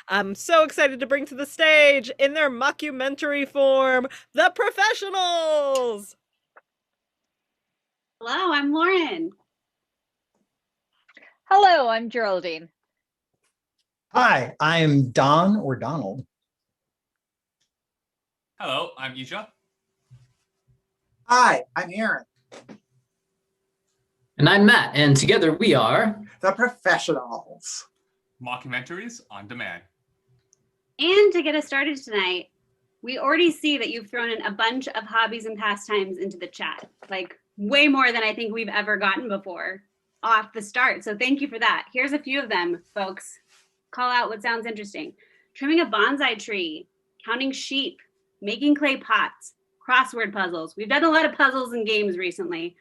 I'm so excited to bring to the stage, in their mockumentary form, the professionals! Hello, I'm Lauren. Hello, I'm Geraldine. Hi, I'm Don or Donald. Hello, I'm Isha. Hi, I'm Aaron. And I'm Matt, and together we are The Professionals. Mockumentaries on demand. And to get us started tonight, we already see that you've thrown in a bunch of hobbies and pastimes into the chat, like way more than I think we've ever gotten before off the start. So thank you for that. Here's a few of them, folks. Call out what sounds interesting. Trimming a bonsai tree, counting sheep, making clay pots, crossword puzzles. We've done a lot of puzzles and games recently.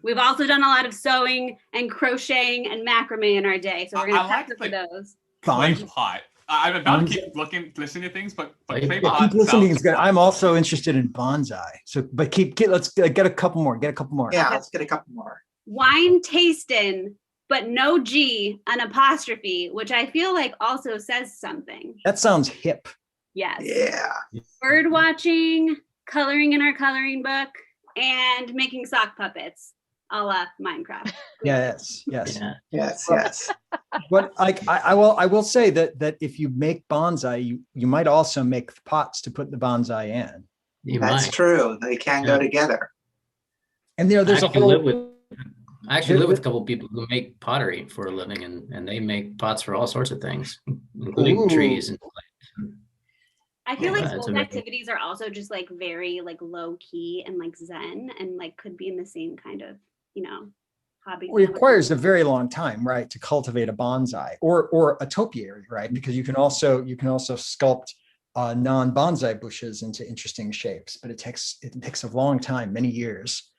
We've also done a lot of sewing and crocheting and macrame in our day. So we're going to practice for those. Clay pot. I'm about to keep listening to things, but clay pot. Keep listening is good. I'm also interested in bonsai. So, but let's get a couple more. Get a couple more. Yeah, let's get a couple more. Wine tasting, but no G, an apostrophe, which I feel like also says something. That sounds hip. Yes. Yeah. Bird watching, coloring in our coloring book, and making sock puppets, a la Minecraft. Yes. Yes. But like I will say that if you make bonsai, you might also make pots to put the bonsai in. That's true. They can go together. And there's a whole. I actually live with a couple of people who make pottery for a living, and they make pots for all sorts of things, including trees and plants. I feel like those activities are also just like very like low key and like Zen, and like could be in the same kind of, hobby. Well, it requires a very long time, right, to cultivate a bonsai or a topiary, right? Because you can also sculpt non-bonsai bushes into interesting shapes, but it takes a long time, many years.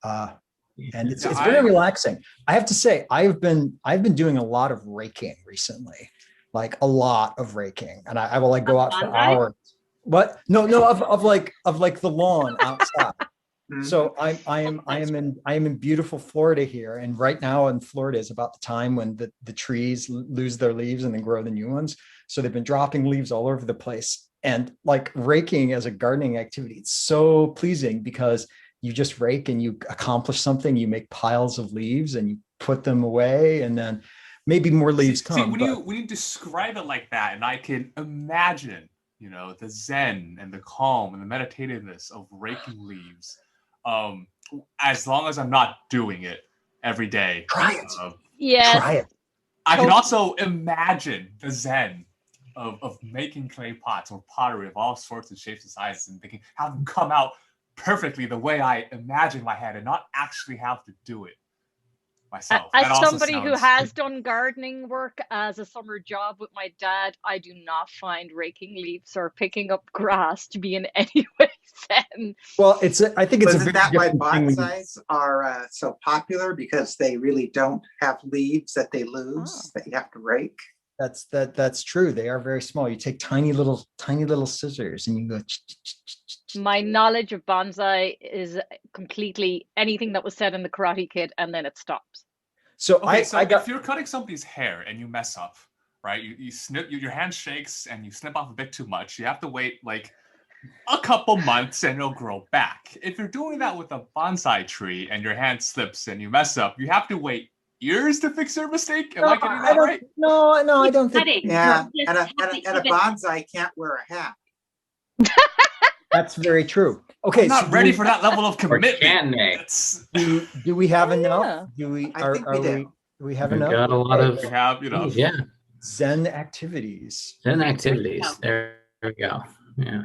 And it's very relaxing. I have to say, I've been doing a lot of raking recently, like a lot of raking, and I will like go out for hours. What? No, of like the lawn outside. So I am in beautiful Florida here, and right now in Florida is about the time when the trees lose their leaves and then grow the new ones. So they've been dropping leaves all over the place, and like raking as a gardening activity, it's so pleasing because you just rake and you accomplish something. You make piles of leaves and you put them away, and then maybe more leaves come. See, when you describe it like that, and I can imagine, the zen and the calm and the meditativeness of raking leaves. As long as I'm not doing it every day. Try it. Yes. Try it. I can also imagine the zen of making clay pots or pottery of all sorts of shapes and sizes, and thinking how them come out perfectly the way I imagine in my head, and not actually have to do it myself. As somebody who has done gardening work as a summer job with my dad, I do not find raking leaves or picking up grass to be in any way zen. Well, I think it's Isn't that why bonsais are so popular? Because they really don't have leaves that they lose that you have to rake. That's true. They are very small. You take tiny little scissors and you go. My knowledge of bonsai is completely anything that was said in the Karate Kid, and then it stops. So if you're cutting somebody's hair and you mess up, right? You snip, your hand shakes and you snip off a bit too much. You have to wait like a couple months and it'll grow back. If you're doing that with a bonsai tree and your hand slips and you mess up, you have to wait years to fix your mistake. Am I getting that right? No, I don't think. Yeah, and a bonsai can't wear a hat. That's very true. Okay, I'm not ready for that level of commitment. Do we have enough? Do we? Do we have enough? Got a lot of. We have enough. Yeah. Zen activities. Zen activities. There we go. Yeah.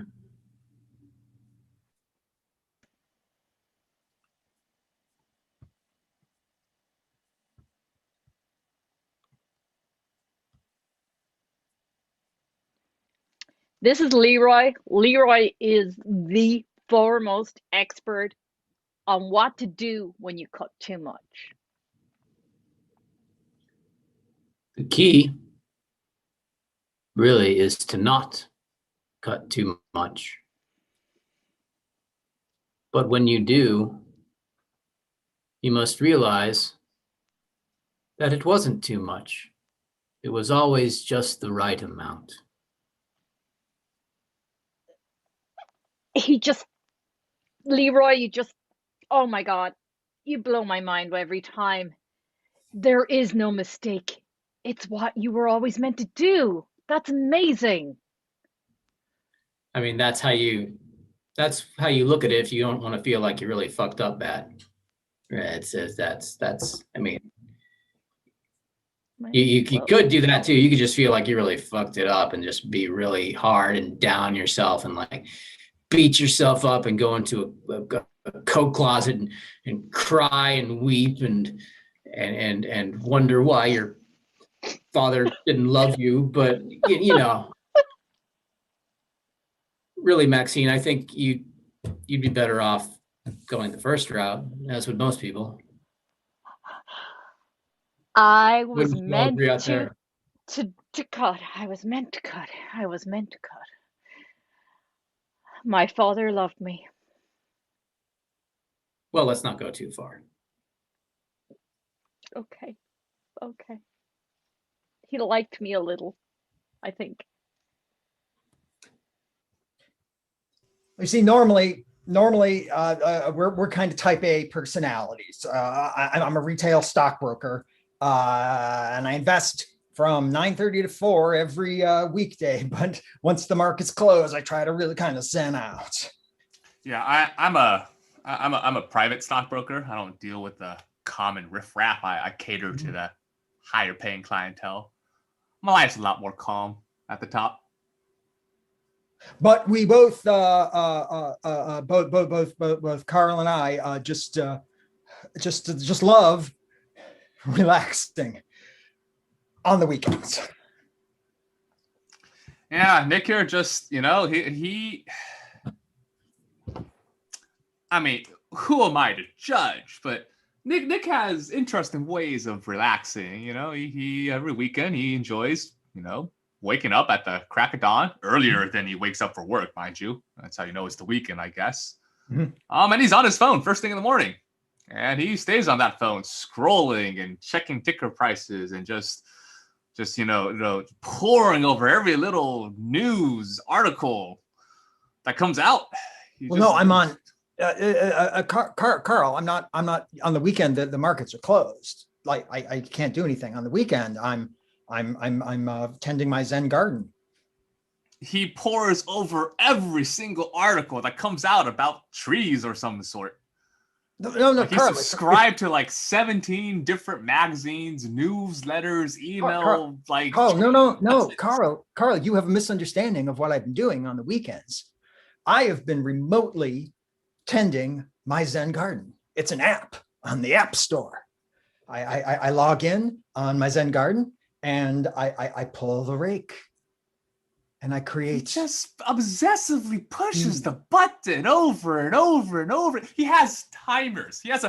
This is Leroy. Leroy is the foremost expert on what to do when you cut too much. The key really is to not cut too much. But when you do, you must realize that it wasn't too much. It was always just the right amount. Leroy, oh my God, you blow my mind every time. There is no mistake. It's what you were always meant to do. That's amazing. I mean, that's how you look at it if you don't want to feel like you really fucked up bad. Right? That's I mean, you could do that too. You could just feel like you really fucked it up and just be really hard and down yourself and like beat yourself up and go into a coat closet and cry and weep and wonder why your father didn't love you. But you know, really, Maxine, I think you'd be better off going the first route, as would most people. I was Wouldn't you all meant agree out there? to cut. I was meant to cut. I was meant to cut. My father loved me. Well, let's not go too far. Okay. He liked me a little, I think. You see, normally we're kind of type A personalities. I'm a retail stockbroker, and I invest from 9:30 to 4 every weekday. But once the markets close, I try to really kind of zen out. Yeah, I'm a private stockbroker. I don't deal with the common riffraff. I cater to the higher paying clientele. My life's a lot more calm at the top. But we both Carl and I just love relaxing on the weekends. Yeah, Nick here just, he I mean, who am I to judge? But Nick has interesting ways of relaxing. He every weekend he enjoys, waking up at the crack of dawn, earlier than he wakes up for work, mind you. That's how you know it's the weekend, I guess. Mm-hmm. And he's on his phone first thing in the morning, and he stays on that phone, scrolling and checking ticker prices and just poring over every little news article that comes out. No, I'm on. Carl, I'm not on the weekend. The markets are closed. Like I can't do anything on the weekend. I'm tending my Zen garden. He pores over every single article that comes out about trees or some sort. No, like Carl. He's subscribed to like 17 different magazines, newsletters, email. Carl, no, Carl, you have a misunderstanding of what I've been doing on the weekends. I have been remotely tending my Zen garden. It's an app on the App Store. I log in on my Zen garden and I pull the rake and I create. He just obsessively pushes the button over and over and over. He has timers. He has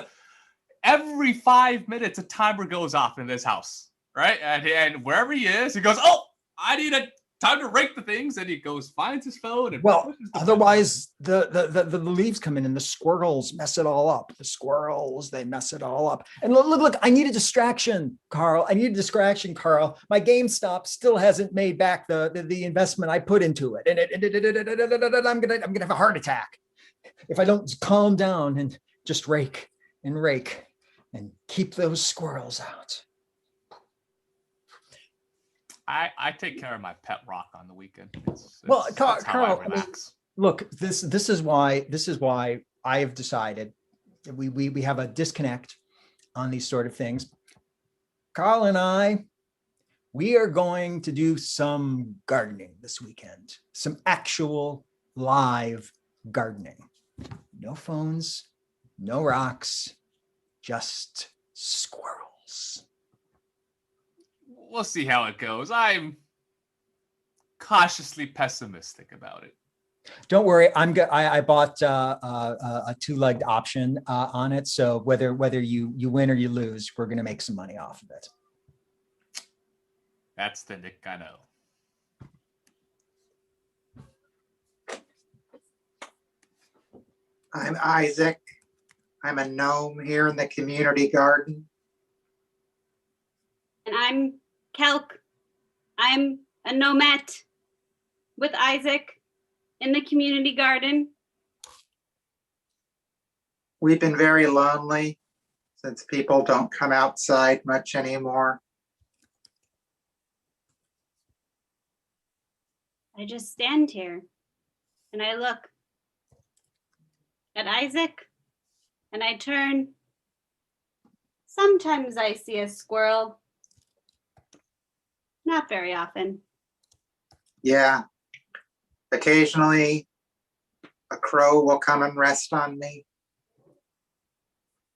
every 5 minutes a timer goes off in this house, right? And wherever he is, he goes, "Oh, I need time to rake the things," and he goes, finds his phone, and otherwise the leaves come in and the squirrels mess it all up. They mess it all up. And look, I need a distraction, Carl. My GameStop still hasn't made back the investment I put into it, and I'm gonna have a heart attack if I don't calm down and just rake and keep those squirrels out. I take care of my pet rock on the weekend. Carl, look, this is why I have decided we have a disconnect on these sort of things. Carl and I, we are going to do some gardening this weekend, some actual live gardening. No phones, no rocks, just squirrels. We'll see how it goes. I'm cautiously pessimistic about it. Don't worry, I bought a two-legged option on it, so whether you win or you lose, we're going to make some money off of it. That's the Nick I know. I'm Isaac. I'm a gnome here in the community garden. And I'm Kelk. I'm a nomad with Isaac in the community garden. We've been very lonely since people don't come outside much anymore. I just stand here and I look at Isaac and I turn. Sometimes I see a squirrel. Not very often. Yeah. Occasionally, a crow will come and rest on me.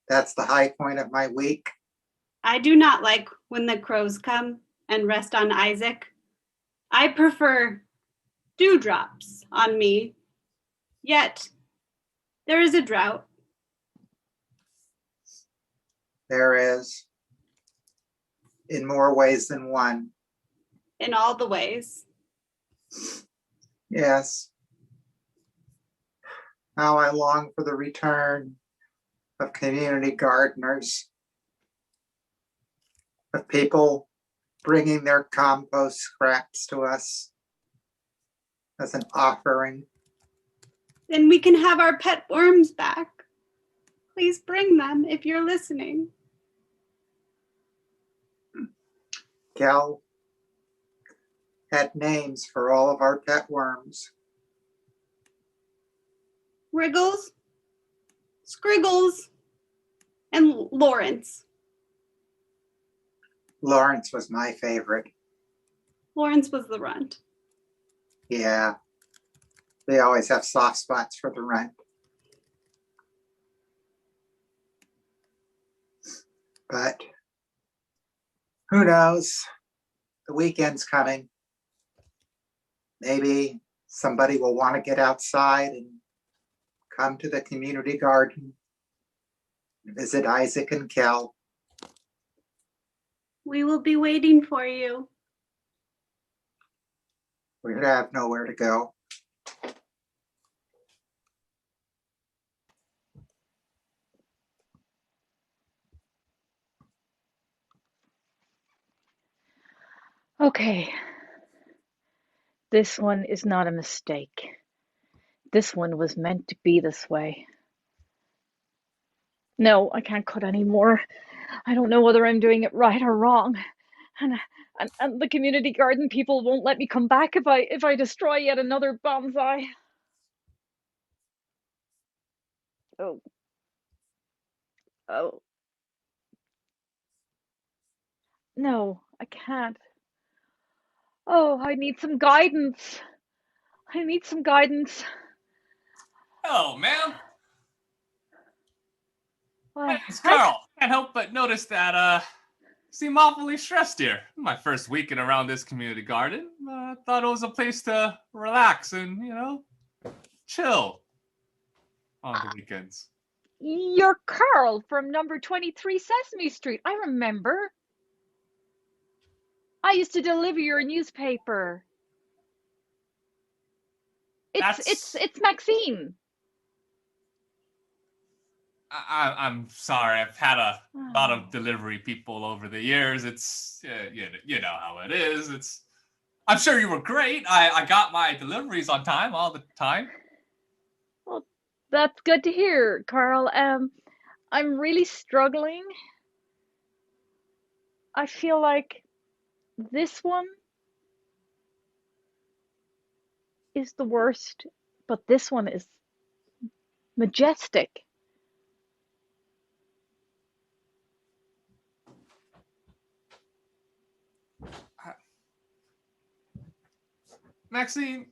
That's the high point of my week. I do not like when the crows come and rest on Isaac. I prefer dewdrops on me. Yet, there is a drought. There is, in more ways than one. In all the ways. Yes. How I long for the return of community gardeners, of people bringing their compost scraps to us as an offering. Then we can have our pet worms back. Please bring them if you're listening. Cal had names for all of our pet worms. Wriggles, Scriggles, and Lawrence. Lawrence was my favorite. Lawrence was the runt. Yeah, they always have soft spots for the runt. But who knows? The weekend's coming. Maybe somebody will want to get outside and come to the community garden, visit Isaac and Kel. We will be waiting for you. We have nowhere to go. Okay. This one is not a mistake. This one was meant to be this way. No, I can't cut anymore. I don't know whether I'm doing it right or wrong. And the community garden people won't let me come back if I destroy yet another bonsai. Oh. Oh. No, I can't. Oh, I need some guidance. I need some guidance. Oh, ma'am. My Why? name's Carl. Can't help but notice that, seem awfully stressed here. My first weekend around this community garden. I thought it was a place to relax and, chill on the weekends. You're Carl from number 23 Sesame Street. I remember. I used to deliver your newspaper. It's Maxine. I'm sorry. I've had a lot of delivery people over the years. It's you know how it is. I'm sure you were great. I got my deliveries on time all the time. Well, that's good to hear, Carl. I'm really struggling. I feel like this one is the worst, but this one is majestic. Maxine,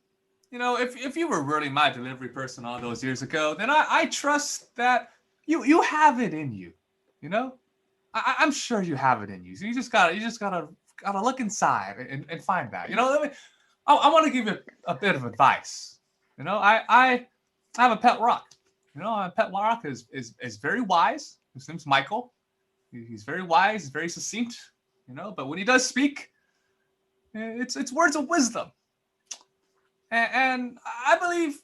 if you were really my delivery person all those years ago, then I trust that you have it in you. I'm sure you have it in you. So you just gotta look inside and find that. I want to give you a bit of advice. I have a pet rock. A pet rock is very wise. His name's Michael. He's very wise. He's very succinct. But when he does speak, it's words of wisdom. And I believe,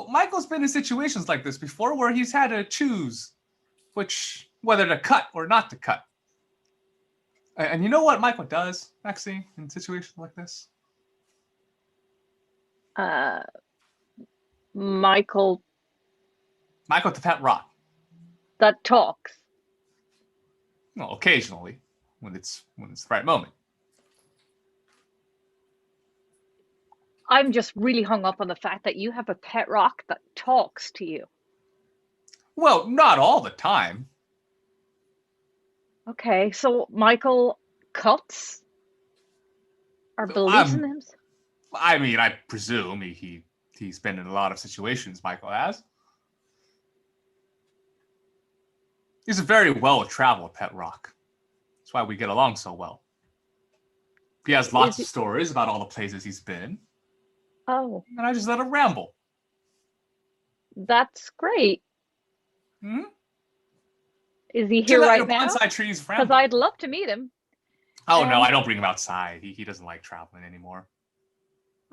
Michael's been in situations like this before where he's had to choose whether to cut or not to cut. And you know what Michael does, Maxine, in situations like this? Uh, Michael Michael's the pet rock. that talks. Well, occasionally, when it's the right moment. I'm just really hung up on the fact that you have a pet rock that talks to you. Well, not all the time. Okay, so Michael cuts or believes in him. I mean, I presume he's been in a lot of situations. Michael has. He's a very well-traveled pet rock. That's why we get along so well. He has lots of stories about all the places he's been. Oh, And I just let him ramble. that's great. Hmm? Is he here right now? Bonsai trees Because ramble. I'd love to meet him. Oh no, I don't bring him outside. He doesn't like traveling anymore.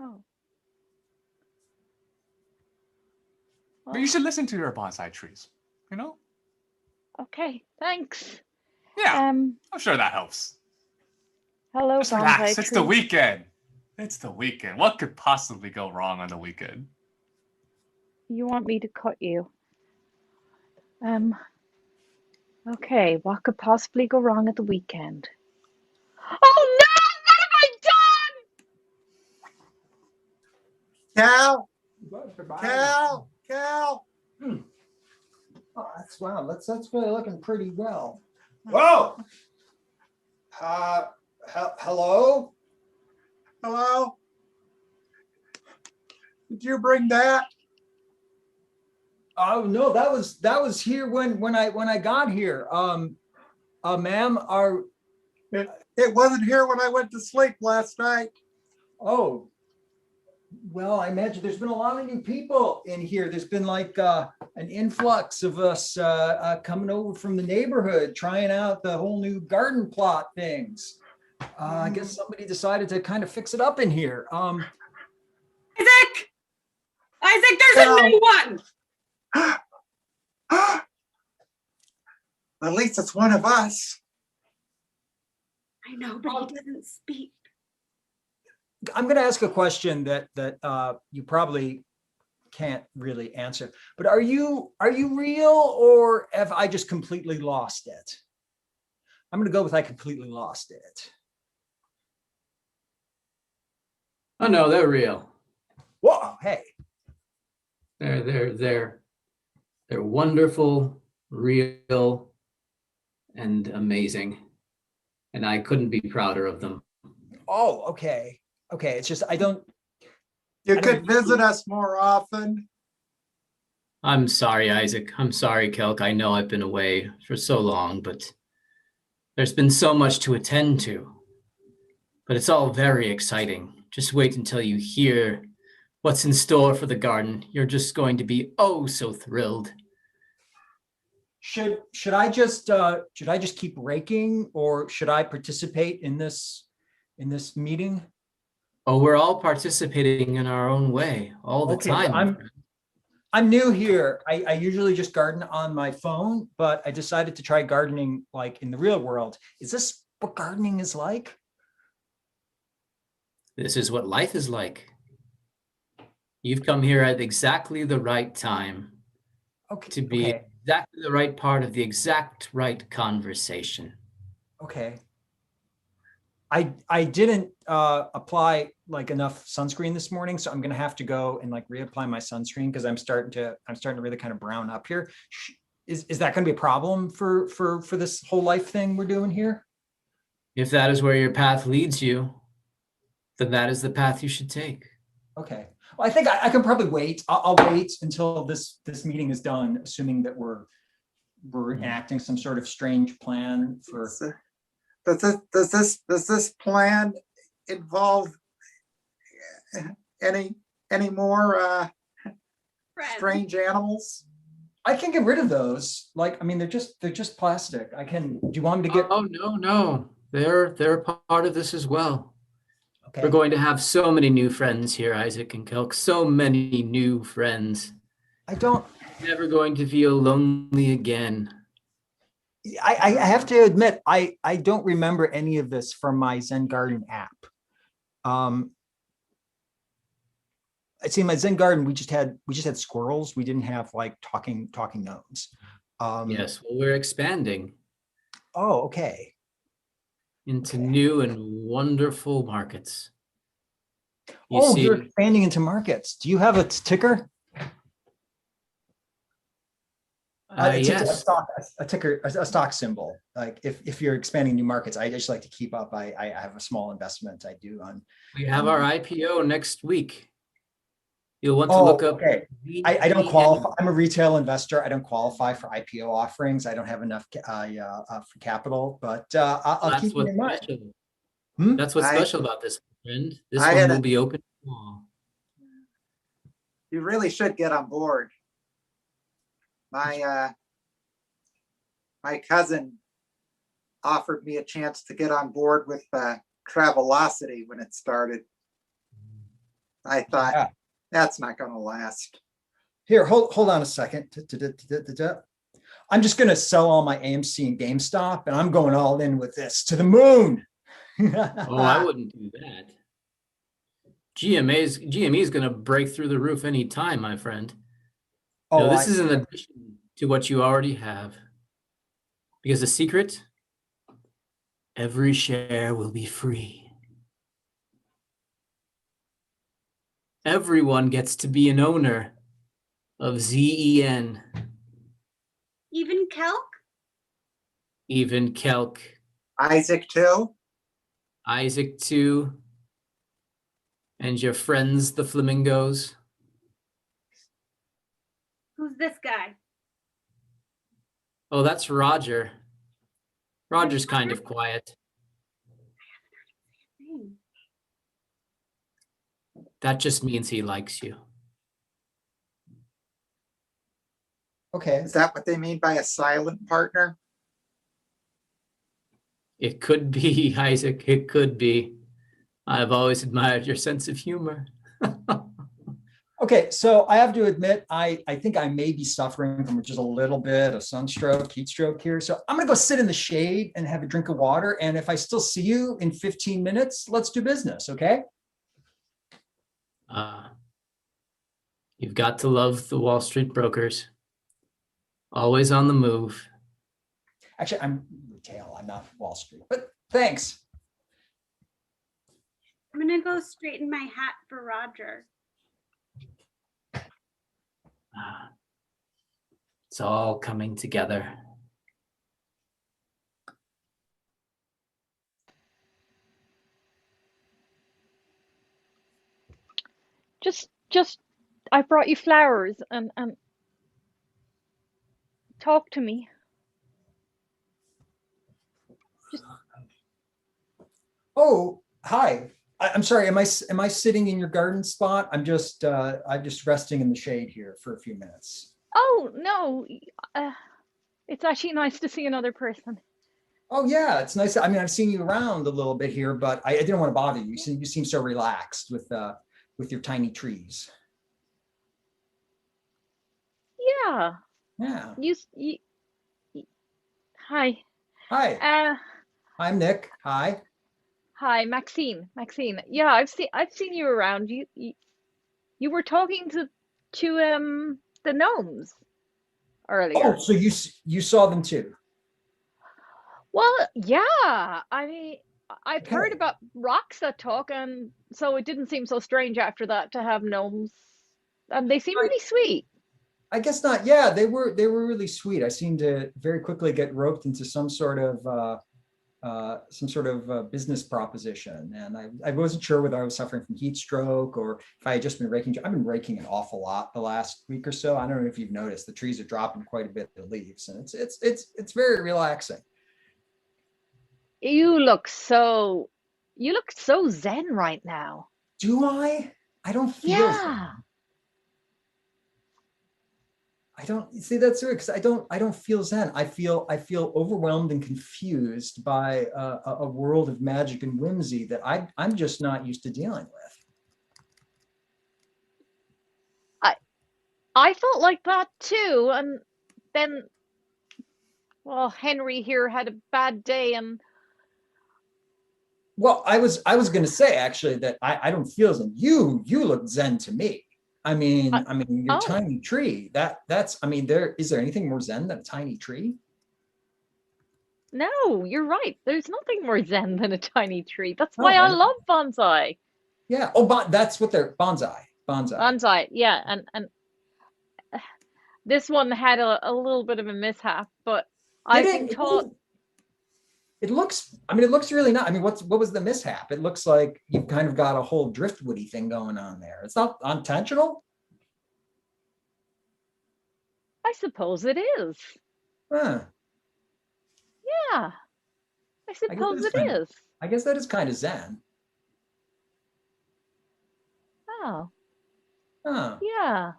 Oh. But you should listen to your bonsai trees. You know? Okay, thanks. Yeah, I'm sure that helps. Hello, Just bonsai relax. It's the tree. weekend. It's the weekend. What could possibly go wrong on the weekend? You want me to cut you? Okay, what could possibly go wrong at the weekend? Oh no! What have I done? Cal. Oh, that's really looking pretty well. Whoa! Hello? Hello? Did you bring that? Oh no, that was here when I got here. Ma'am, It wasn't here when I went to sleep last night. oh, well, I imagine there's been a lot of new people in here. There's been like an influx of us coming over from the neighborhood, trying out the whole new garden plot things. I guess somebody decided to kind of fix it up in here. Isaac! Isaac, there's a new one! At least it's one of us. I know, but he doesn't speak. I'm going to ask a question that you probably can't really answer. But are you real, or have I just completely lost it? I'm going to go with I completely lost it. Oh no, they're real. Whoa! Hey. They're wonderful, real, and amazing. And I couldn't be prouder of them. Oh, okay. Okay. It's just You could visit us more often. I'm sorry, Isaac. I'm sorry, Kelk. I know I've been away for so long, but there's been so much to attend to. But it's all very exciting. Just wait until you hear what's in store for the garden. You're just going to be oh so thrilled. Should I just keep raking, or should I participate in this meeting? Oh, we're all participating in our own way all the time. I'm new here. I usually just garden on my phone, but I decided to try gardening like in the real world. Is this what gardening is like? This is what life is like. You've come here at exactly the right time to be exactly the right part of the exact right conversation. Okay. I didn't apply like enough sunscreen this morning, so I'm gonna have to go and like reapply my sunscreen because I'm starting to really kind of brown up here. Is that gonna be a problem for this whole life thing we're doing here? If that is where your path leads you, then that is the path you should take. Okay. Well, I think I can probably wait. I'll wait until this meeting is done, assuming that we're enacting some sort of strange plan for. Does this plan involve any more strange animals? I can get rid of those. Like, I mean, they're just plastic. I can. Do you want me to get? Oh no, they're part of this as well. Okay. We're going to have so many new friends here, Isaac and Kelk. So many new friends. I don't. Never going to feel lonely again. I have to admit, I don't remember any of this from my Zen Garden app. I see my Zen Garden, we just had squirrels. We didn't have like talking gnomes. Yes, well, we're expanding Oh, okay. into Okay. new and wonderful markets. You Oh, see, you're expanding into markets. Do you have a ticker? yes, A stock symbol. Like if you're expanding new markets, I just like to keep up. I have a small investment I do on. we have our IPO next week. You'll want to Oh, look up. okay. I don't qualify. I'm a retail investor. I don't qualify for IPO offerings. I don't have enough for capital, but I'll That's keep it what's in mind. special. Hmm? That's what's I- special about this, friend. This I one had will a- be open to all. You really should get on board. My cousin offered me a chance to get on board with Travelocity when it started. I thought, Yeah. that's not going to last. Here, hold on a second. I'm just going to sell all my AMC and GameStop, and I'm going all in with this to the moon. Oh, I wouldn't do that. GME is going to break through the roof any time, my friend. No, this is in addition to what you already have. Because the secret, every share will be free. Everyone gets to be an owner of ZEN, Even Kelk? even Kelk, Isaac too. Isaac too, and your friends, the flamingos. Who's this guy? Oh, that's Roger. Roger's kind of quiet. Name. That just means he likes you. Okay. Is that what they mean by a silent partner? It could be, Isaac. It could be. I've always admired your sense of humor. Okay, so I have to admit, I think I may be suffering from just a little bit of sunstroke, heat stroke here. So I'm gonna go sit in the shade and have a drink of water. And if I still see you in 15 minutes, let's do business, okay? You've got to love the Wall Street brokers. Always on the move. Actually, I'm retail, I'm not Wall Street, but thanks. I'm gonna go straighten my hat for Roger. It's all coming together. Just, I brought you flowers and talk to me. Oh, hi. I'm sorry, am I sitting in your garden spot? I'm just resting in the shade here for a few minutes. Oh, no, it's actually nice to see another person. Oh yeah, it's nice. I mean, I've seen you around a little bit here, but I didn't want to bother you. You seem so relaxed with your tiny trees. Yeah. Yeah. You hi. Hi, I'm Nick. Hi. Hi, Maxine. Yeah, I've seen you around. You were talking to the gnomes earlier. Oh, so you saw them too? Well, yeah. I mean, I've heard Okay. about rocks that talk, and so it didn't seem so strange after that to have gnomes. And they seem Right. really sweet. I guess not. Yeah, they were really sweet. I seemed to very quickly get roped into some sort of business proposition, and I wasn't sure whether I was suffering from heat stroke or if I had just been raking. I've been raking an awful lot the last week or so. I don't know if you've noticed the trees are dropping quite a bit of leaves, and it's very relaxing. You look so zen right now. Do I? I don't feel. Yeah. I don't see that's weird because I don't feel zen. I feel overwhelmed and confused by a world of magic and whimsy that I'm just not used to dealing with. I felt like that too, and then Well, Henry here had a bad day, and Well, I was going to say actually that I don't feel zen. You look zen to me. I mean your oh tiny tree. That's I mean there is there anything more zen than a tiny tree? no, you're right. There's nothing more zen than a tiny tree. That's why I Okay. love bonsai. Yeah. Oh, that's what they're bonsai. Bonsai. Bonsai, yeah, and this one had a little bit of a mishap, but Did I've been it? told. It looks. I mean, it looks really nice. I mean, what was the mishap? It looks like you've kind of got a whole driftwoody thing going on there. It's not intentional. I suppose it is. Huh. Yeah, I I guess that suppose is it kind of. is. I guess that is kind of zen. Oh, Huh. yeah.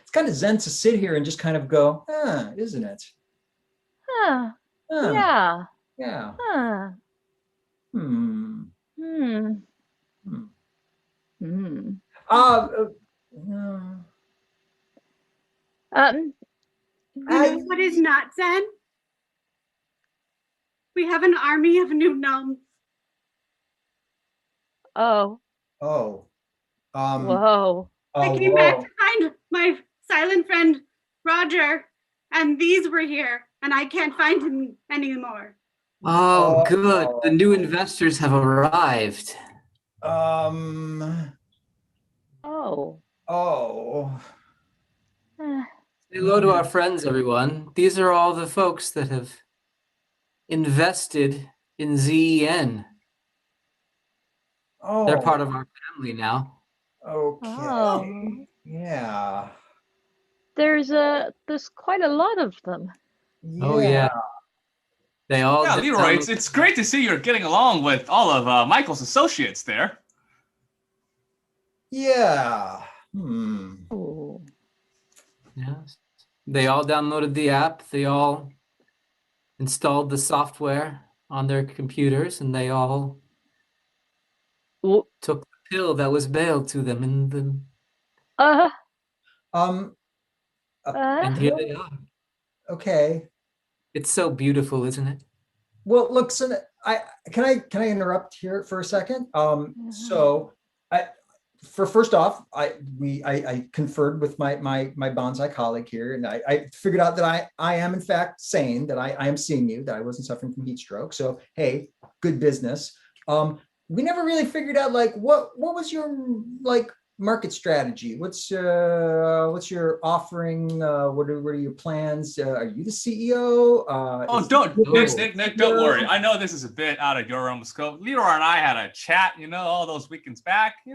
It's kind of zen to sit here and just kind of go, isn't it? Huh. Huh. Yeah. Yeah. Huh. Hmm. Hmm. Hmm. Hmm. Uh, uh, Um, You I, know what is not Zen? We have an army of new gnomes. oh, oh, um, whoa. I oh, came back whoa. to find my silent friend Roger, and these were here, and I can't find him anymore. Oh, good. The new Oh, investors have arrived. um, Oh. oh, Eh, Say hello to our friends, everyone. These are all the folks that have invested in ZEN. They're oh, part of our family now. okay. oh. Yeah, There's quite a lot of them. Oh, yeah, yeah. They all Yeah, Leroy, downloaded. it's great to see you're getting along with all of Michael's associates there. yeah. Hmm. Oh. Yes. They all downloaded the app. They all installed the software on their computers, and they all Oh. took the pill that was mailed to them in the. Uh, Um, a And here they pill? are. Okay. It's so beautiful, isn't it? Well, look, so I interrupt here for a second? So I for first off, I conferred with my bonsai colleague here, and I figured out that I am in fact sane, that I am seeing you, that I wasn't suffering from heat stroke. So hey, good business. We never really figured out like what was your like market strategy? What's your offering? What are your plans? Are you the CEO? Oh, Is don't, Oh. Nick, don't worry. I know this is a bit out of your realm of scope. Leroy and I had a chat, all those weekends back. We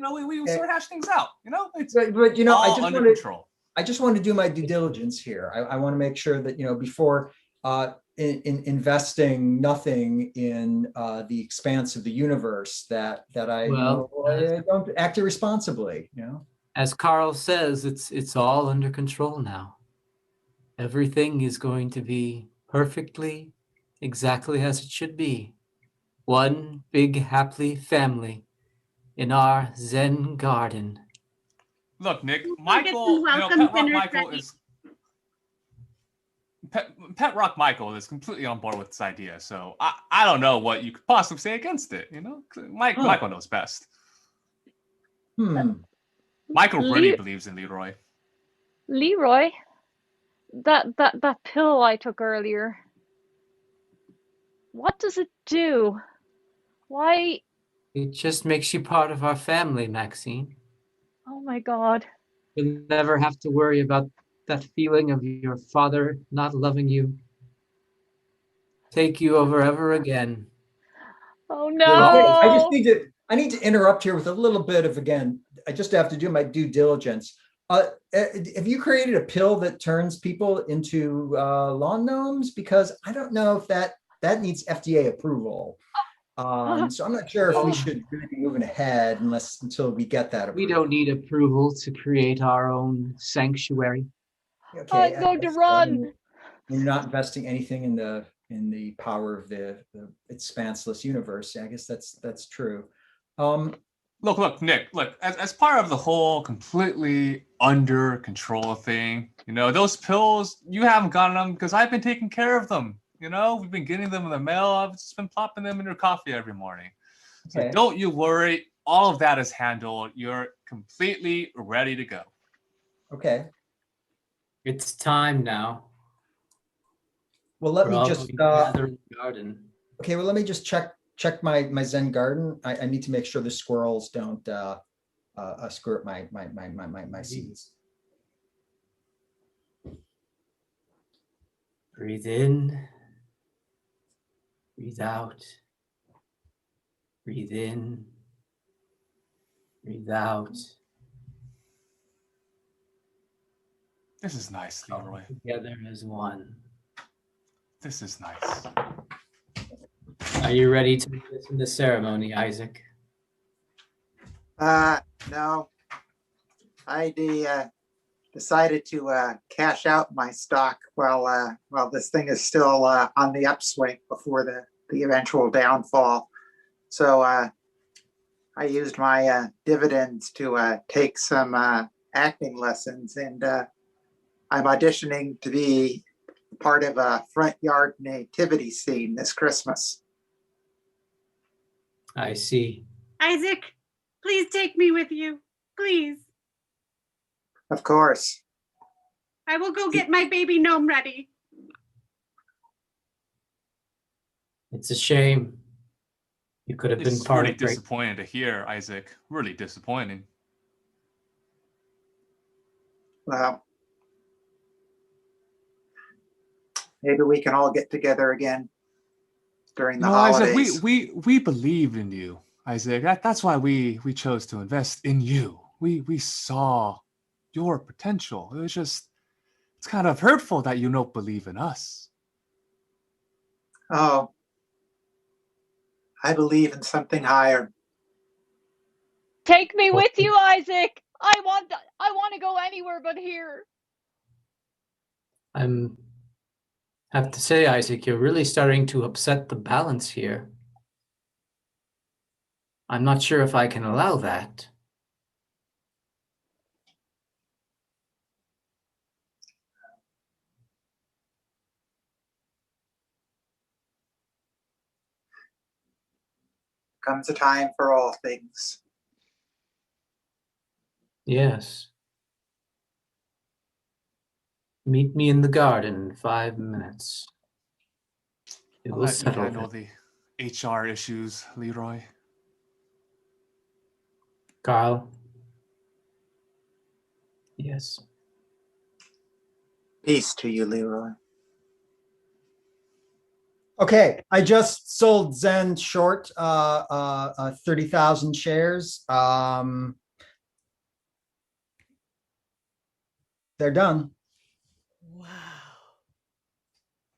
sort of hash things out. It's but all under control. I just want to do my due diligence here. I want to make sure that before in investing nothing in the expanse of the universe, that I Well, I don't act irresponsibly. as Carl says, it's all under control now. Everything is going to be perfectly, exactly as it should be. One big happy family in our Zen garden. Look, Nick, Don't forget Michael, some welcome Pet Rock dinners Michael ready. is Pet Rock Michael is completely on board with this idea. So I don't know what you could possibly say against it. Michael knows best. Hmm. Michael really Le believes in Leroy. Leroy, that pill I took earlier, what does it do? Why? It just makes you part of our family, Maxine. Oh my God. You'll never have to worry about that feeling of your father not loving you. Take you over ever again. Oh Okay, no. I need to interrupt here with a little bit of, again, I just have to do my due diligence. Have you created a pill that turns people into lawn gnomes? Because I don't know if that needs FDA approval. So I'm not sure if we Oh, should really be moving ahead until we get that we approval. don't need approval to create our own sanctuary. Okay, I Going to guess so. run. You're not investing anything in the power of the expanseless universe. I guess that's true. Look, Nick, as part of the whole completely under control thing, those pills, you haven't gotten them because I've been taking care of them. You know, we've been getting them in the mail. I've just been plopping them in your coffee every morning. So Okay. don't you worry. All of that is handled. You're completely ready to go. Okay. It's time now. Well, let We're me all just going to gather in the garden. okay. Well, let me just check my Zen garden. I need to make sure the squirrels don't screw up my seeds. Breathe in. Breathe out. Breathe in. Breathe out. This is nice, Leroy. Together as one. This is nice. Are you ready to listen to the ceremony, Isaac? No. I decided to cash out my stock while this thing is still on the upswing before the eventual downfall. So I used my dividends to take some acting lessons, and I'm auditioning to be part of a front yard nativity scene this Christmas. I see. Isaac, please take me with you. Please. Of course. I will go get my baby gnome ready. It's a shame. You could have been It's part really of great. disappointing to hear, Isaac. Really disappointing. Well, maybe we can all get together again during the No, holidays. Isaac, we believed in you, Isaac. That's why we chose to invest in you. We saw your potential. It was just, it's kind of hurtful that you don't believe in us. Oh, I believe in something higher. Take me with you, Isaac. I want to go anywhere but here. Have to say, Isaac, you're really starting to upset the balance here. I'm not sure if I can allow that. Comes a time for all things. Yes. Meet me in the garden in 5 minutes. It I'll will let you settle handle it. the HR issues, Leroy. Carl? Yes. Peace to you, Leroy. Okay, I just sold Zen short 30,000 shares. They're done. Wow.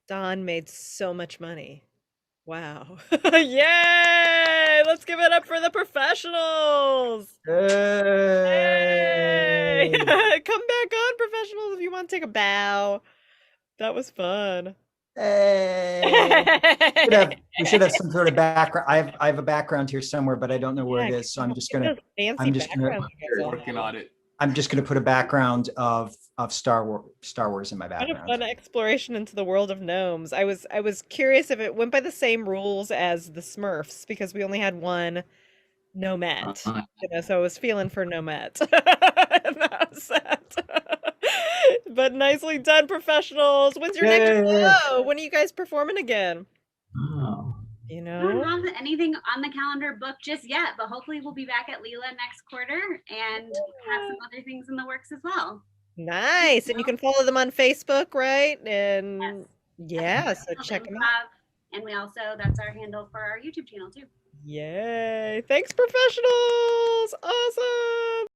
Don made so much money. Wow. Yay! Let's give it up for the professionals. Hey! Hey. Come back on, professionals, if you want to take a bow. That was fun. Hey. We should have some sort of background. I have a background here somewhere, but I don't know where it is. So I'm just gonna Working on it. I'm just gonna put a background of Star Wars in my What a background. fun exploration into the world of gnomes. I was curious if it went by the same rules as the Smurfs because we only had one Nomette. So I was feeling for Nomette. And that was that. But nicely done, professionals. When's your next show? When are you guys performing again? Oh. You I don't know? have anything on the calendar booked just yet, but hopefully we'll be back at Leela next quarter and have some other things in the works as well. Nice. And you can follow them on Facebook, right? And yeah, so Improv, check them out. and we also, that's our handle for our YouTube channel too. Yay. Thanks, professionals. Awesome.